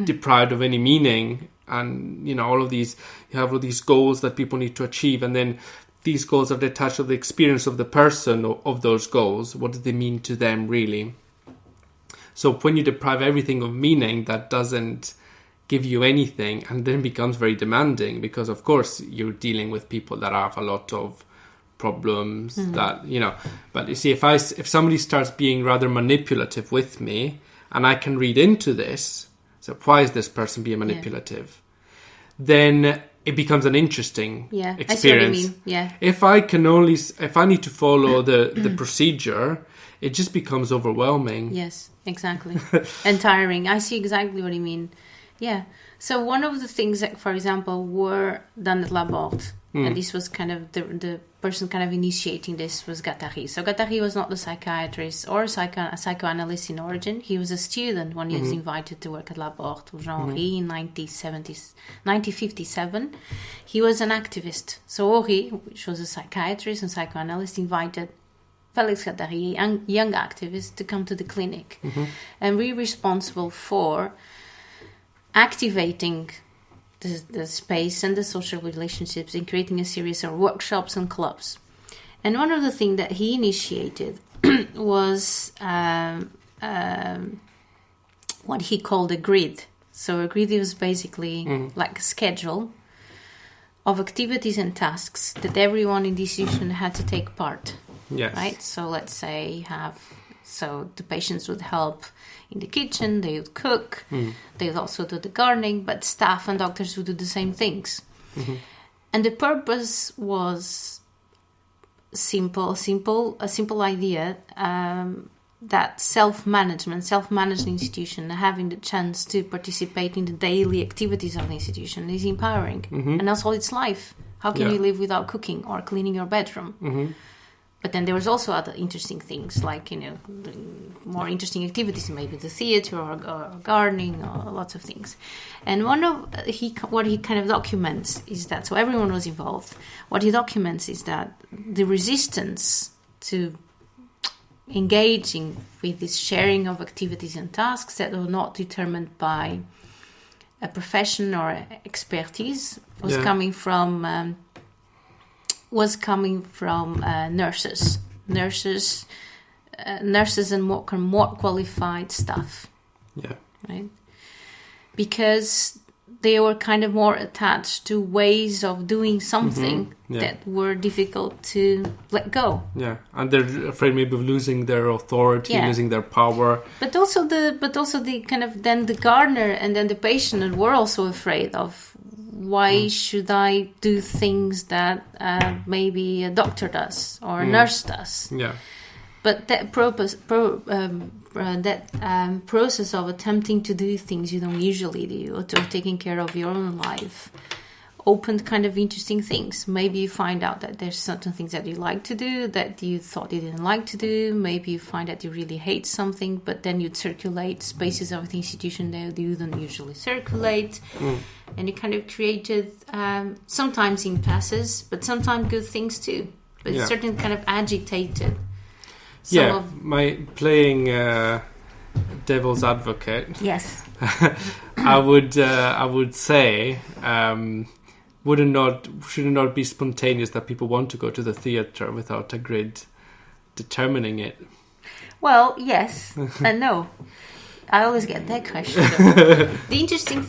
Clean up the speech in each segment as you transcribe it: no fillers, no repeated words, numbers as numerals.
deprived of any meaning, and you have all these goals that people need to achieve, and then these goals are detached of the experience of the person of those goals. What do they mean to them, really? So when you deprive everything of meaning, that doesn't give you anything, and then becomes very demanding, because of course you're dealing with people that have a lot of problems that, but you see, if somebody starts being rather manipulative with me, and I can read into this, so why is this person being manipulative? Then it becomes an interesting experience. I see what you mean. Yeah. If I need to follow the procedure, it just becomes overwhelming. Yes, exactly. And tiring. I see exactly what you mean. Yeah. So one of the things that, for example, were done at Laborde, and this was kind of the person kind of initiating this, was Guattari. So Guattari was not the psychiatrist or a psychoanalyst in origin. He was a student when he was invited to work at Laborde with Jean-Henri in 1957. He was an activist. So Henri, which was a psychiatrist and psychoanalyst, invited Felix Guattari, a young activist, to come to the clinic and be responsible for activating the space and the social relationships in creating a series of workshops and clubs. And one of the things that he initiated was what he called a grid. So a grid was basically like a schedule of activities and tasks that everyone in the institution had to take part. Yes. Right? So let's say the patients would help in the kitchen, they would cook, they would also do the gardening, but staff and doctors would do the same things. And the purpose was a simple idea, that self-managed institution, having the chance to participate in the daily activities of the institution is empowering. And also it's life. How can you live without cooking or cleaning your bedroom? But then there was also other interesting things, like, more interesting activities, maybe the theater or gardening or lots of things. And what he kind of documents is that, so everyone was involved. What he documents is that the resistance to engaging with this sharing of activities and tasks that were not determined by a profession or expertise was coming from nurses and more qualified staff. Yeah. Right? Because they were kind of more attached to ways of doing something that were difficult to let go. Yeah, and they're afraid maybe of losing their authority, losing their power. But also the kind of then the gardener and then the patient were also afraid of, why should I do things that maybe a doctor does or a nurse does? Yeah. But that process of attempting to do things you don't usually do, or to taking care of your own life, opened kind of interesting things. Maybe you find out that there's certain things that you like to do that you thought you didn't like to do. Maybe you find that you really hate something, but then you circulate spaces of the institution that you don't usually circulate. And it kind of created sometimes impasses, but sometimes good things too. But it's certainly kind of agitated. My playing devil's advocate. Yes. I would say, should it not be spontaneous that people want to go to the theatre without a grid determining it? Well, yes and no. I always get that question. The interesting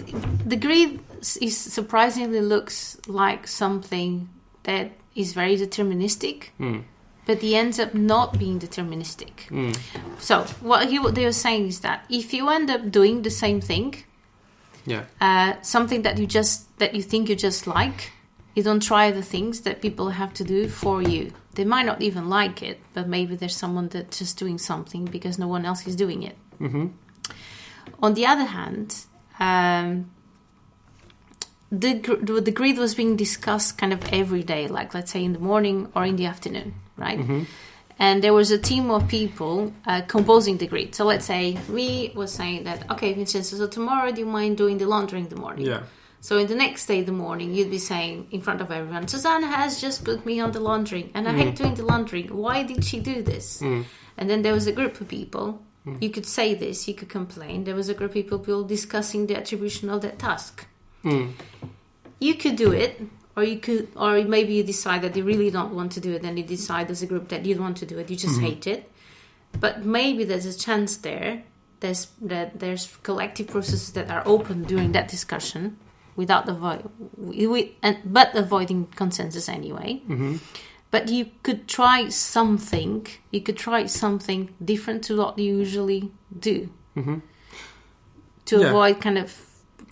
the grid is surprisingly looks like something that is very deterministic. But he ends up not being deterministic. So what they were saying is that if you end up doing the same thing, something that you think you just like, you don't try the things that people have to do for you. They might not even like it, but maybe there's someone that's just doing something because no one else is doing it. On the other hand, the grid was being discussed kind of every day, like let's say in the morning or in the afternoon. Right? And there was a team of people composing the grid. So let's say we was saying that, okay, Vincenzo, so tomorrow do you mind doing the laundry in the morning? Yeah. So in the next day in the morning, you'd be saying in front of everyone, Susana has just put me on the laundry and I hate doing the laundry. Why did she do this? And then there was a group of people You could say this, you could complain. There was a group of people discussing the attribution of that task. You could do it, or maybe you decide that you really don't want to do it, and you decide as a group that you don't want to do it, you just hate it. But maybe there's a chance there's collective processes that are open during that discussion, but avoiding consensus anyway. But you could try something. You could try something different to what you usually do to avoid kind of.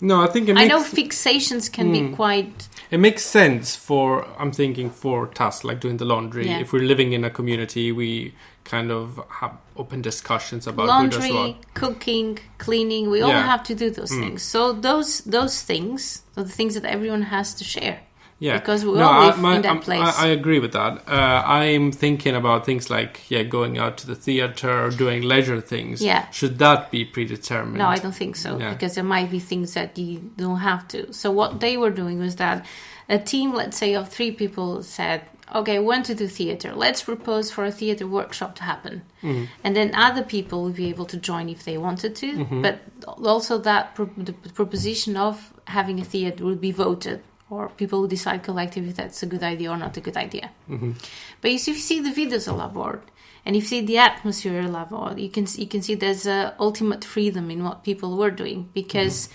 No, I think I know fixations can be quite. It makes sense I'm thinking for tasks like doing the laundry. Yeah. If we're living in a community, we kind of have open discussions about laundry, who does what. cooking, cleaning. We all have to do those things. So those things are the things that everyone has to share. Yeah, because we all live in that place. I agree with that. I'm thinking about things like going out to the theater or doing leisure things. Yeah. Should that be predetermined? No, I don't think so, because there might be things that you don't have to. So what they were doing was that a team, let's say, of 3 people said, okay, we want to do theater. Let's propose for a theater workshop to happen. And then other people would be able to join if they wanted to. But also that the proposition of having a theater would be voted, or people will decide collectively if that's a good idea or not a good idea. But if you see the videos of Laborde, and if you see the atmosphere of Laborde, you can see there's ultimate freedom in what people were doing, because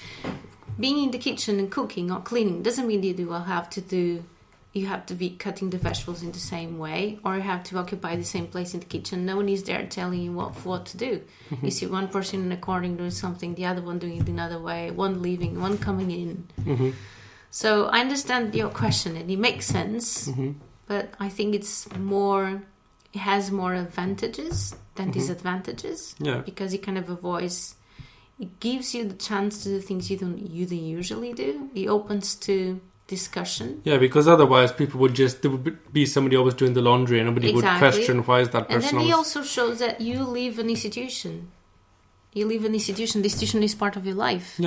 being in the kitchen and cooking or cleaning doesn't mean that you have to be cutting the vegetables in the same way, or you have to occupy the same place in the kitchen. No one is there telling you what to do. You see one person in a corner doing something, the other one doing it another way, one leaving, one coming in. So I understand your question, and it makes sense, but I think it has more advantages than disadvantages, because it kind of it gives you the chance to do things you don't usually do. It opens to discussion. Yeah, because otherwise there would be somebody always doing the laundry, and nobody would question why is that person. And then it also shows that you live an institution. The institution is part of your life.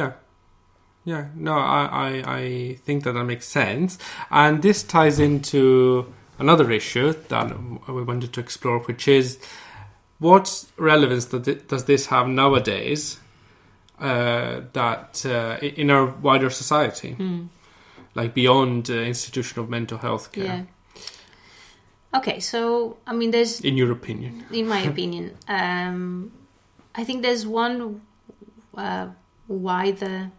Yeah, no, I think that makes sense. And this ties into another issue that we wanted to explore, which is what relevance does this have nowadays in our wider society, like beyond institution of mental health care? Yeah. Okay, so, I mean, there's... In your opinion. In my opinion. I think there's one wider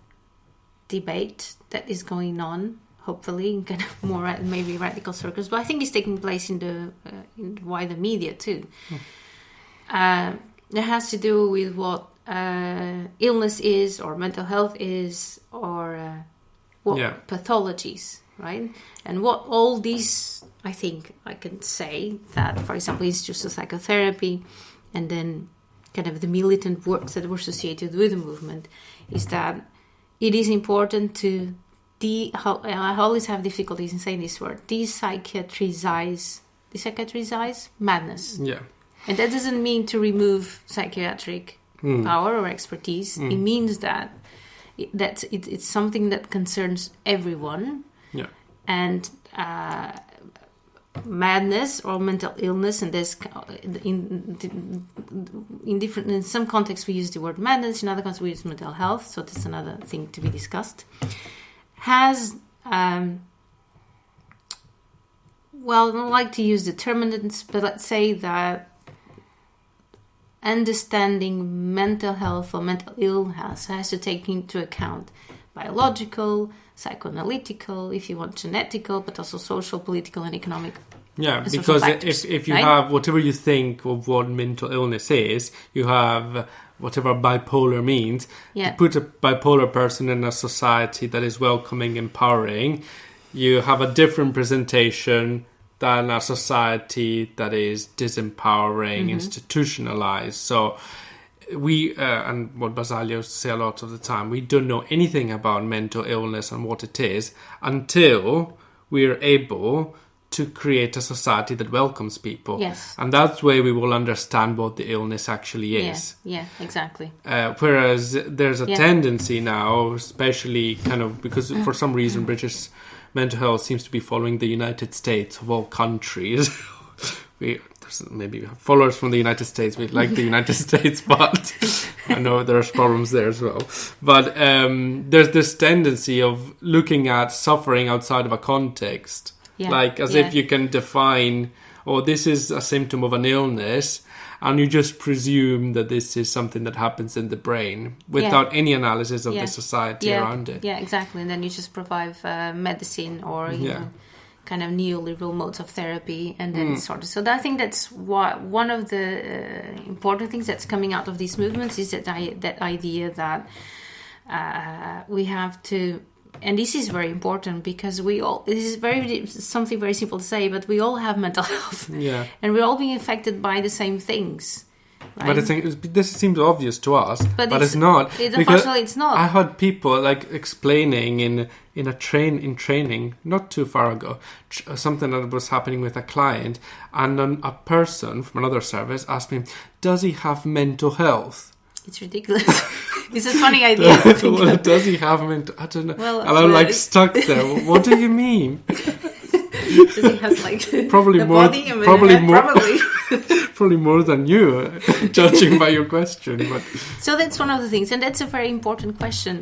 debate that is going on, hopefully in kind of more maybe radical circles, but I think it's taking place in the wider media too. That has to do with what illness is, or mental health is, or what pathologies, right? And what all these, I think I can say that, for example, Institutional Psychotherapy, and then kind of the militant works that were associated with the movement, is that it is important to I always have difficulties in saying this word, psychiatrize madness. Yeah. And that doesn't mean to remove psychiatric power or expertise. It means that it's something that concerns everyone. Yeah. And madness or mental illness, and there's in some contexts we use the word madness, in other contexts we use mental health, so that's another thing to be discussed, has I don't like to use determinants, but let's say that understanding mental health or mental illness has to take into account biological, psychoanalytical, if you want, genetical, but also social, political, and economic. Yeah, because if you have whatever you think of what mental illness is, you have whatever bipolar means. Yeah. To put a bipolar person in a society that is welcoming, empowering, you have a different presentation than a society that is disempowering, institutionalized. So we, and what Basaglian say a lot of the time, we don't know anything about mental illness and what it is until we're able to create a society that welcomes people. Yes. And that's where we will understand what the illness actually is. Yeah, exactly. Whereas there's a tendency now, especially kind of because for some reason British mental health seems to be following the United States of all countries. there's maybe followers from the United States. We like the United States, but I know there's problems there as well. But there's this tendency of looking at suffering outside of a context, like as if you can define, oh, this is a symptom of an illness, and you just presume that this is something that happens in the brain without any analysis of the society around it. Yeah, exactly. And then you just provide medicine or you know, kind of neoliberal modes of therapy, and then so I think that's one of the important things that's coming out of these movements is that idea that we have to, and this is very important because this is something very simple to say, but we all have mental health, and we're all being affected by the same things. Right? But this seems obvious to us, but it's not. Unfortunately, it's not. I heard people like explaining in training not too far ago something that was happening with a client, and a person from another service asked me, "Does he have mental health?" It's ridiculous. It's a funny idea. Well, does he have mental? I don't know. Well, and I'm like stuck there. What do you mean? Does he have like probably the more? Body? Probably more than you, judging by your question. But so that's one of the things, and that's a very important question.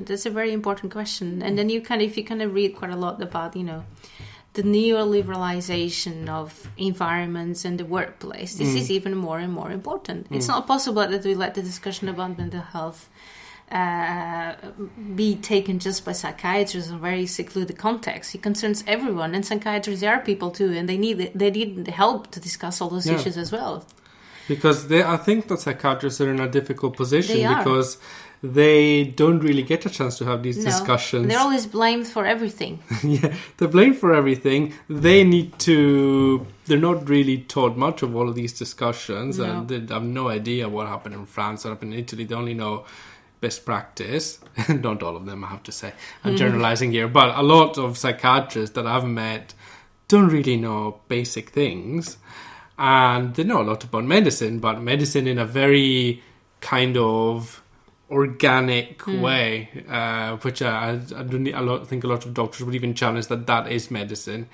And then if you kind of read quite a lot about the neoliberalization of environments and the workplace, this is even more and more important. It's not possible that we let the discussion about mental health be taken just by psychiatrists in a very secluded context. It concerns everyone, and psychiatrists are people too, and they need help to discuss all those issues as well. Because I think that psychiatrists are in a difficult position because they don't really get a chance to have these discussions. They're always blamed for everything. They're blamed for everything. They're not really taught much of all of these discussions, and they have no idea what happened in France or happened in Italy. They only know best practice. Not all of them, I have to say. I'm generalizing here, but a lot of psychiatrists that I've met don't really know basic things, and they know a lot about medicine, but medicine in a very kind of organic way, which I think a lot of doctors would even challenge that is medicine,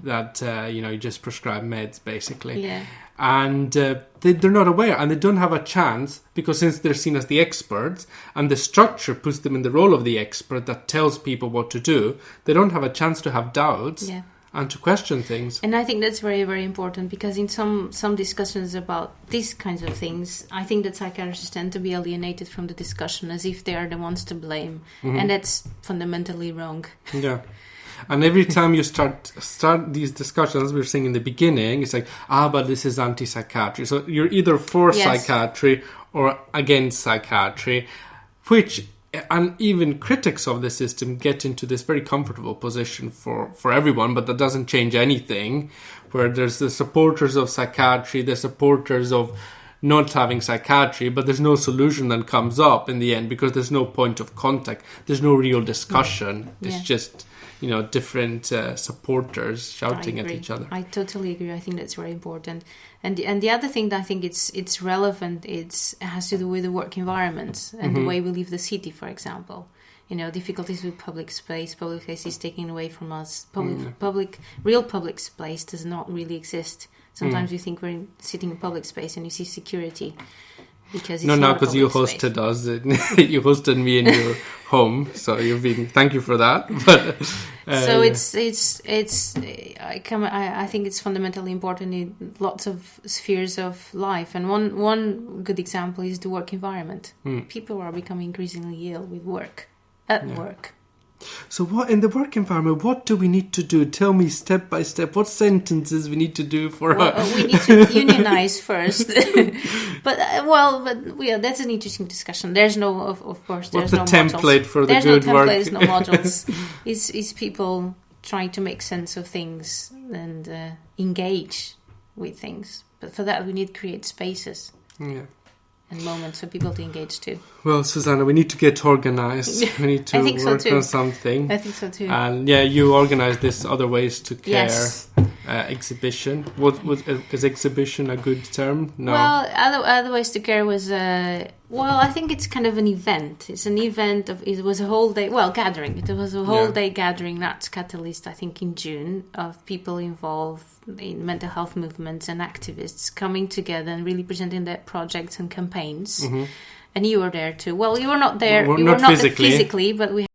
that you just prescribe meds basically, and they're not aware, and they don't have a chance because since they're seen as the experts and the structure puts them in the role of the expert that tells people what to do, they don't have a chance to have doubts and to question things. And I think that's very, very important because in some discussions about these kinds of things, I think that psychiatrists tend to be alienated from the discussion as if they are the ones to blame. And that's fundamentally wrong. Yeah. And every time you start these discussions, we were saying in the beginning, it's like, but this is anti-psychiatry. So you're either for psychiatry or against psychiatry, and even critics of the system get into this very comfortable position for everyone, but that doesn't change anything, where there's the supporters of psychiatry, the supporters of not having psychiatry, but there's no solution that comes up in the end because there's no point of contact. There's no real discussion. It's just, different supporters shouting at each other. I totally agree. I think that's very important. And the other thing that I think it's relevant, it has to do with the work environments and the way we leave the city, for example. Difficulties with public space is taken away from us. Real public space does not really exist. Sometimes you think we're sitting in public space and you see security. Because you hosted us. You hosted me in your home, so thank you for that. But so I think it's fundamentally important in lots of spheres of life, and one good example is the work environment. People are becoming increasingly ill with work work. So what in the work environment, what do we need to do? Tell me step by step what sentences we need to do for we need to unionize first. but that's an interesting discussion. There's no, of course, there's no template modules. For the there's good no template, work. There's no modules. It's people trying to make sense of things and engage with things. But for that, we need to create spaces. Yeah. And moments for people to engage too. Well, Susana, we need to get organized. We need to work on something. I think so too. And you organize this Other Ways to Care exhibition. Is exhibition a good term? No. Well, Other Ways to Care was Well, I think it's kind of an event. It's an event it was a whole day, gathering. It was a whole day gathering, Arts Catalyst, I think in June, of people involved in mental health movements and activists coming together and really presenting their projects and campaigns. And you were there too. Well, you were not there. Well, you not were not physically. Physically, but we